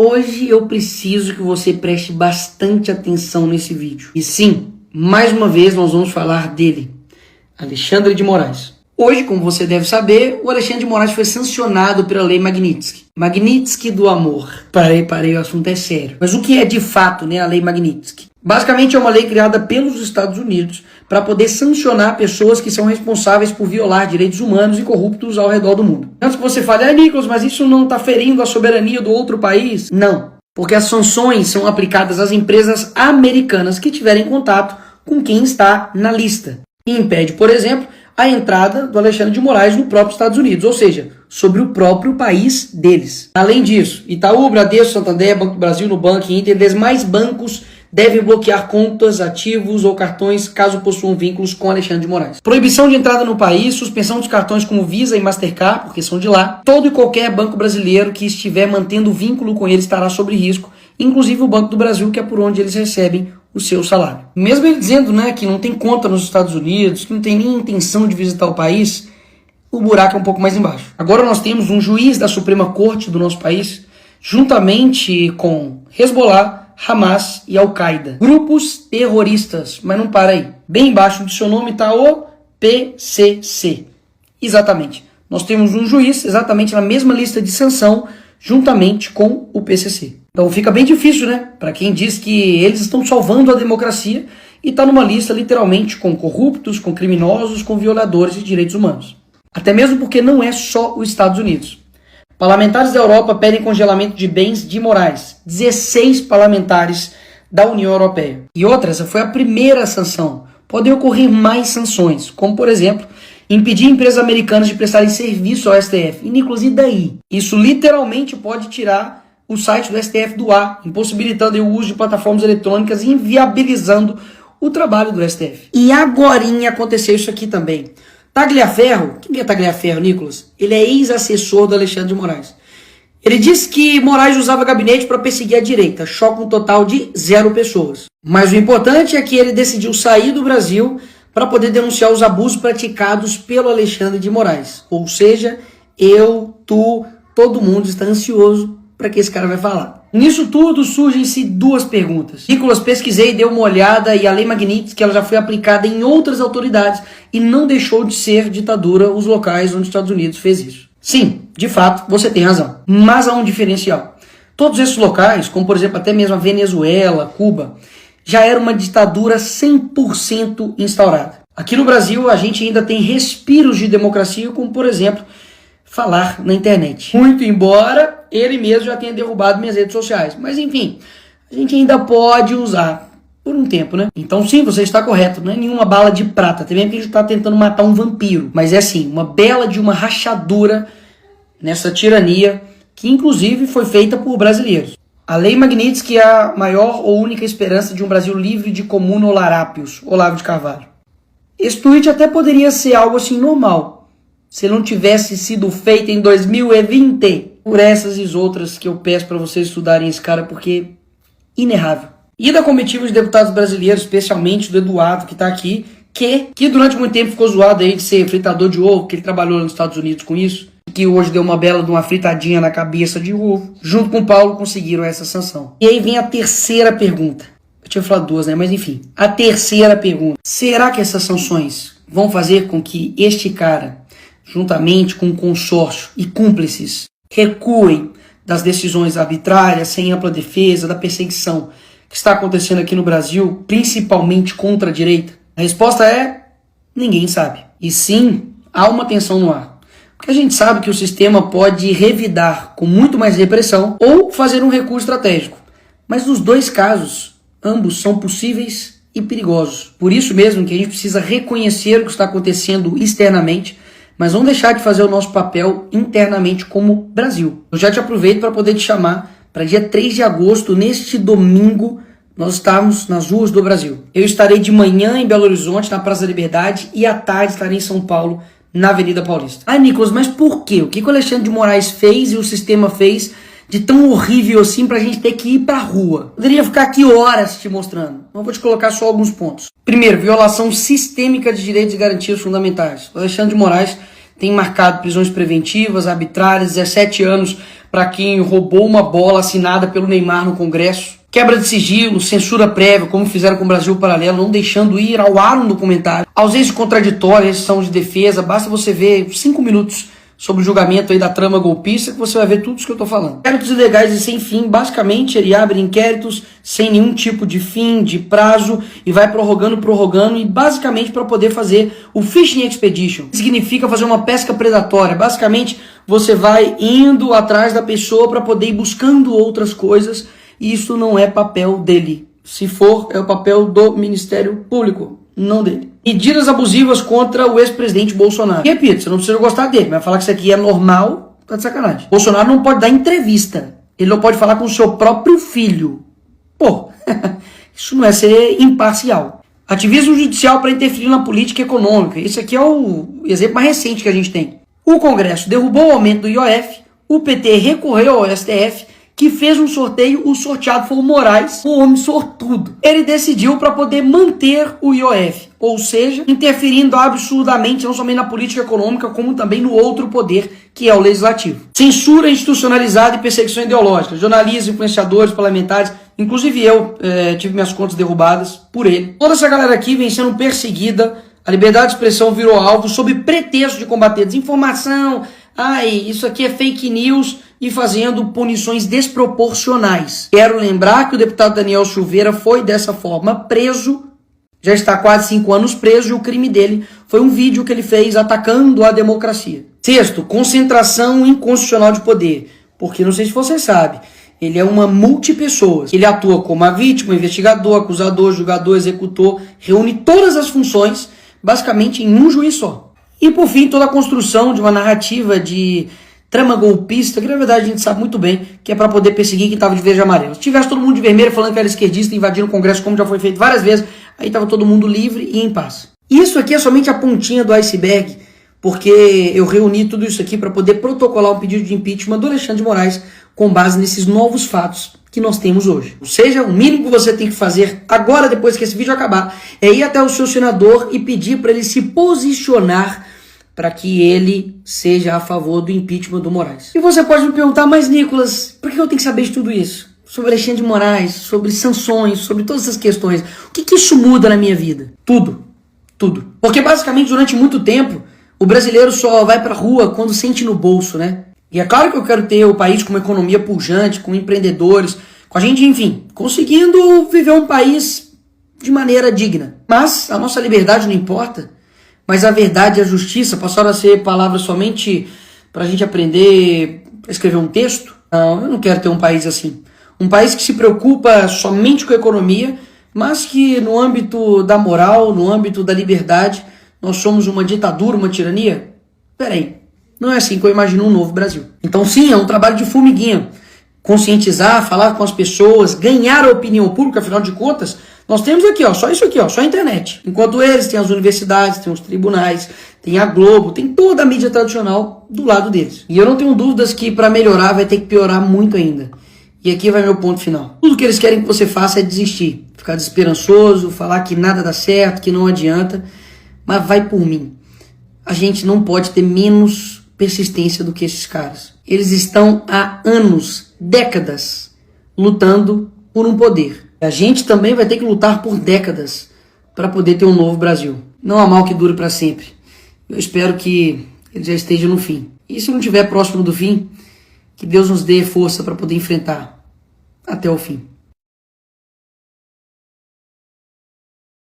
Hoje eu preciso que você preste bastante atenção nesse vídeo. E sim, mais uma vez nós vamos falar dele, Alexandre de Moraes. Hoje, como você deve saber, o Alexandre de Moraes foi sancionado pela Lei Magnitsky. Magnitsky do amor. Parei, o assunto é sério. Mas o que é de fato, a Lei Magnitsky? Basicamente é uma lei criada pelos Estados Unidos para poder sancionar pessoas que são responsáveis por violar direitos humanos e corruptos ao redor do mundo. Antes que você fale, Nicolas, mas isso não está ferindo a soberania do outro país? Não, porque as sanções são aplicadas às empresas americanas que tiverem contato com quem está na lista. E impede, por exemplo, a entrada do Alexandre de Moraes no próprio Estados Unidos, ou seja, sobre o próprio país deles. Além disso, Itaú, Bradesco, Santander, Banco do Brasil, Nubank, Inter e demais bancos devem bloquear contas, ativos ou cartões caso possuam vínculos com Alexandre de Moraes. Proibição de entrada no país, suspensão dos cartões como Visa e Mastercard, porque são de lá. Todo e qualquer banco brasileiro que estiver mantendo vínculo com ele estará sob risco, inclusive o Banco do Brasil, que é por onde eles recebem o seu salário. Mesmo ele dizendo que não tem conta nos Estados Unidos, que não tem nem intenção de visitar o país, o buraco é um pouco mais embaixo. Agora nós temos um juiz da Suprema Corte do nosso país, juntamente com Hezbollah, Hamas e Al-Qaeda. Grupos terroristas, mas não para aí. Bem embaixo do seu nome está o PCC. Exatamente. Nós temos um juiz exatamente na mesma lista de sanção, juntamente com o PCC. Então fica bem difícil, para quem diz que eles estão salvando a democracia e está numa lista literalmente com corruptos, com criminosos, com violadores de direitos humanos. Até mesmo porque não é só os Estados Unidos. Parlamentares da Europa pedem congelamento de bens de Moraes. 16 parlamentares da União Europeia. E outra, essa foi a primeira sanção. Podem ocorrer mais sanções, como por exemplo, impedir empresas americanas de prestarem serviço ao STF. E Nicolas, e daí? Isso literalmente pode tirar o site do STF do ar, impossibilitando o uso de plataformas eletrônicas e inviabilizando o trabalho do STF. E agorinha aconteceu isso aqui também. Tagliaferro, quem é Tagliaferro, Nicolas? Ele é ex-assessor do Alexandre de Moraes. Ele disse que Moraes usava gabinete para perseguir a direita, choca um total de 0 pessoas. Mas o importante é que ele decidiu sair do Brasil para poder denunciar os abusos praticados pelo Alexandre de Moraes. Ou seja, eu, tu, todo mundo está ansioso para que esse cara vai falar. Nisso tudo surgem-se 2 perguntas. Nicolas, pesquisei, dei uma olhada e a Lei Magnitsky ela já foi aplicada em outras autoridades e não deixou de ser ditadura os locais onde os Estados Unidos fez isso. Sim, de fato, você tem razão. Mas há um diferencial. Todos esses locais, como por exemplo até mesmo a Venezuela, Cuba, já era uma ditadura 100% instaurada. Aqui no Brasil a gente ainda tem respiros de democracia, como por exemplo falar na internet. Muito embora ele mesmo já tenha derrubado minhas redes sociais. Mas enfim, a gente ainda pode usar por um tempo, Então sim, você está correto. Não é nenhuma bala de prata. Também que a gente está tentando matar um vampiro. Mas é sim, uma bela de uma rachadura nessa tirania que inclusive foi feita por brasileiros. A Lei Magnitsky é a maior ou única esperança de um Brasil livre de comuno-larápios. Olavo de Carvalho. Esse tweet até poderia ser algo assim normal, se não tivesse sido feito em 2020, por essas e outras que eu peço para vocês estudarem esse cara, porque inerrável. E da comitiva de deputados brasileiros, especialmente do Eduardo, que está aqui, que durante muito tempo ficou zoado aí de ser fritador de ovo, que ele trabalhou nos Estados Unidos com isso, que hoje deu uma bela de uma fritadinha na cabeça de ovo. Junto com o Paulo conseguiram essa sanção. E aí vem a terceira pergunta. Eu tinha falado 2, mas enfim. A terceira pergunta. Será que essas sanções vão fazer com que este cara, juntamente com o consórcio e cúmplices, recuem das decisões arbitrárias, sem ampla defesa, da perseguição que está acontecendo aqui no Brasil, principalmente contra a direita? A resposta é: ninguém sabe. E sim, há uma tensão no ar. Porque a gente sabe que o sistema pode revidar com muito mais repressão ou fazer um recurso estratégico. Mas nos 2 casos, ambos são possíveis e perigosos. Por isso mesmo que a gente precisa reconhecer o que está acontecendo externamente, mas não deixar de fazer o nosso papel internamente como Brasil. Eu já te aproveito para poder te chamar para dia 3 de agosto, neste domingo, nós estamos nas ruas do Brasil. Eu estarei de manhã em Belo Horizonte, na Praça da Liberdade, e à tarde estarei em São Paulo, na Avenida Paulista. Nicolas, mas por quê? O que o Alexandre de Moraes fez e o sistema fez de tão horrível assim pra gente ter que ir pra rua? Poderia ficar aqui horas te mostrando. Não vou te colocar só alguns pontos. Primeiro, violação sistêmica de direitos e garantias fundamentais. O Alexandre de Moraes tem marcado prisões preventivas, arbitrárias, 17 anos para quem roubou uma bola assinada pelo Neymar no Congresso. Quebra de sigilo, censura prévia, como fizeram com o Brasil Paralelo, não deixando ir ao ar um documentário. Ausência contraditória, restrição de defesa, basta você ver 5 minutos sobre o julgamento aí da trama golpista que você vai ver tudo isso que eu tô falando. Inquéritos ilegais e sem fim, basicamente ele abre inquéritos sem nenhum tipo de fim, de prazo, e vai prorrogando, e basicamente para poder fazer o Fishing Expedition. Significa fazer uma pesca predatória. Basicamente você vai indo atrás da pessoa para poder ir buscando outras coisas, e isso não é papel dele. Se for, é o papel do Ministério Público, não dele. Medidas abusivas contra o ex-presidente Bolsonaro. E repito, você não precisa gostar dele, mas falar que isso aqui é normal, tá de sacanagem. Bolsonaro não pode dar entrevista. Ele não pode falar com o seu próprio filho. Pô, isso não é ser imparcial. Ativismo judicial para interferir na política econômica. Esse aqui é o exemplo mais recente que a gente tem. O Congresso derrubou o aumento do IOF, o PT recorreu ao STF, que fez um sorteio, o sorteado foi o Moraes, o homem sortudo. Ele decidiu para poder manter o IOF, ou seja, interferindo absurdamente não somente na política econômica, como também no outro poder, que é o legislativo. Censura institucionalizada e perseguição ideológica. Jornalistas, influenciadores, parlamentares, inclusive eu tive minhas contas derrubadas por ele. Toda essa galera aqui vem sendo perseguida, a liberdade de expressão virou alvo sob pretexto de combater desinformação, isso aqui é fake news, e fazendo punições desproporcionais. Quero lembrar que o deputado Daniel Silveira foi dessa forma preso, já está há quase 5 anos preso, e o crime dele foi um vídeo que ele fez atacando a democracia. Sexto, concentração inconstitucional de poder, porque não sei se você sabe, ele é uma multipessoas. Ele atua como a vítima, investigador, acusador, julgador, executor, reúne todas as funções basicamente em um juiz só. E por fim, toda a construção de uma narrativa de trama golpista, que na verdade a gente sabe muito bem que é para poder perseguir quem estava de verde e amarelo. Se tivesse todo mundo de vermelho falando que era esquerdista, invadindo o Congresso, como já foi feito várias vezes, aí estava todo mundo livre e em paz. Isso aqui é somente a pontinha do iceberg, porque eu reuni tudo isso aqui para poder protocolar um pedido de impeachment do Alexandre de Moraes com base nesses novos fatos que nós temos hoje. Ou seja, o mínimo que você tem que fazer agora, depois que esse vídeo acabar, é ir até o seu senador e pedir para ele se posicionar para que ele seja a favor do impeachment do Moraes. E você pode me perguntar, mas Nicolas, por que eu tenho que saber de tudo isso? Sobre Alexandre de Moraes, sobre sanções, sobre todas essas questões. O que isso muda na minha vida? Tudo. Tudo. Porque basicamente durante muito tempo, o brasileiro só vai pra rua quando sente no bolso, né? E é claro que eu quero ter o país com uma economia pujante, com empreendedores, com a gente, enfim, conseguindo viver um país de maneira digna. Mas a nossa liberdade não importa. Mas a verdade e a justiça passaram a ser palavras somente para a gente aprender a escrever um texto? Não, eu não quero ter um país assim. Um país que se preocupa somente com a economia, mas que no âmbito da moral, no âmbito da liberdade, nós somos uma ditadura, uma tirania? Peraí, não é assim que eu imagino um novo Brasil. Então sim, é um trabalho de formiguinha. Conscientizar, falar com as pessoas, ganhar a opinião pública, afinal de contas, nós temos aqui, só isso aqui, só a internet. Enquanto eles têm as universidades, tem os tribunais, tem a Globo, tem toda a mídia tradicional do lado deles. E eu não tenho dúvidas que para melhorar vai ter que piorar muito ainda. E aqui vai meu ponto final. Tudo que eles querem que você faça é desistir, ficar desesperançoso, falar que nada dá certo, que não adianta, mas vai por mim. A gente não pode ter menos persistência do que esses caras. Eles estão há anos, décadas, lutando por um poder. A gente também vai ter que lutar por décadas para poder ter um novo Brasil. Não há mal que dure para sempre. Eu espero que ele já esteja no fim. E se não estiver próximo do fim, que Deus nos dê força para poder enfrentar até o fim.